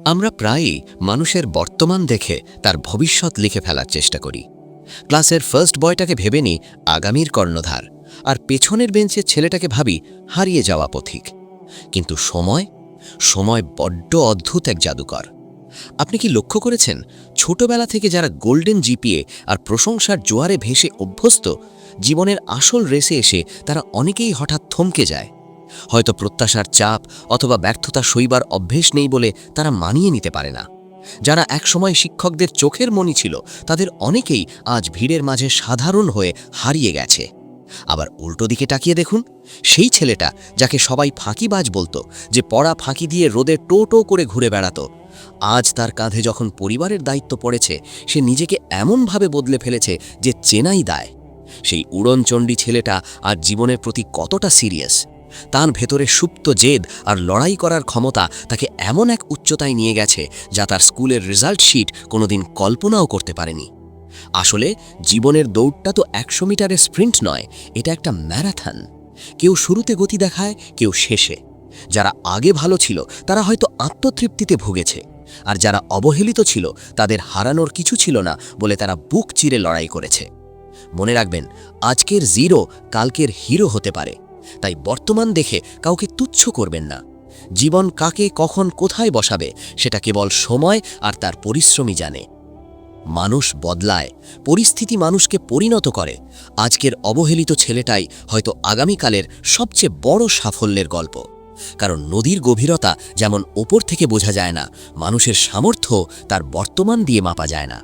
আমরা প্রায়ই মানুষের বর্তমান দেখে তার ভবিষ্যৎ লিখে ফেলার চেষ্টা করি। ক্লাসের ফার্স্ট বয়টাকে ভেবে নিই আগামীর কর্ণধার, আর পেছনের বেঞ্চের ছেলেটাকে ভাবি হারিয়ে যাওয়া পথিক। কিন্তু সময় বড্ড অদ্ভুত এক জাদুকর। আপনি কি লক্ষ্য করেছেন, ছোটবেলা থেকে যারা গোল্ডেন জিপিএ আর প্রশংসার জোয়ারে ভেসে অভ্যস্ত, জীবনের আসল রেসে এসে তারা অনেকেই হঠাৎ থমকে যায়। হয়তো প্রত্যাশার চাপ অথবা ব্যর্থতা সইবার অভ্যেস নেই বলে তারা মানিয়ে নিতে পারে না। যারা একসময় শিক্ষকদের চোখের মণি ছিল, তাদের অনেকেই আজ ভিড়ের মাঝে সাধারণ হয়ে হারিয়ে গেছে। আবার উল্টো দিকে তাকিয়ে দেখুন, সেই ছেলেটা যাকে সবাই ফাঁকিবাজ বলতো, যে পড়া ফাঁকি দিয়ে রোদে টো টো করে ঘুরে বেড়াতো, আজ তার কাঁধে যখন পরিবারের দায়িত্ব পড়েছে, সে নিজেকে এমনভাবে বদলে ফেলেছে যে চেনাই দায়। সেই উড়নচণ্ডী ছেলেটা আর জীবনের প্রতি কতটা সিরিয়াস। তার ভেতরে সুপ্ত জেদ আর লড়াই করার ক্ষমতা তাকে এমন এক উচ্চতায় নিয়ে গেছে যা তার স্কুলের রেজাল্ট শিট কোনোদিন কল্পনাও করতে পারেনি। আসলে জীবনের দৌড়টা তো 100 মিটারের স্প্রিন্ট নয়, এটা একটা ম্যারাথন। কেউ শুরুতে গতি দেখায়, কেউ শেষে। যারা আগে ভালো ছিল তারা হয়তো আত্মতৃপ্তিতে ভুগেছে, আর যারা অবহেলিত ছিল তাদের হারানোর কিছু ছিল না বলে তারা বুক চিরে লড়াই করেছে। মনে রাখবেন, আজকের জিরো কালকের হিরো হতে পারে। তাই বর্তমান দেখে কাউকে তুচ্ছ করবেন না। জীবন কাকে কখন কোথায় বসাবে সেটা কেবল সময় আর তার পরিশ্রমই জানে। মানুষ বদলায়, পরিস্থিতি মানুষকে পরিণত করে। আজকের অবহেলিত ছেলেটাই হয়তো আগামীকালের সবচেয়ে বড় সাফল্যের গল্প। কারণ নদীর গভীরতা যেমন ওপর থেকে বোঝা যায় না, মানুষের সামর্থ্য তার বর্তমান দিয়ে মাপা যায় না।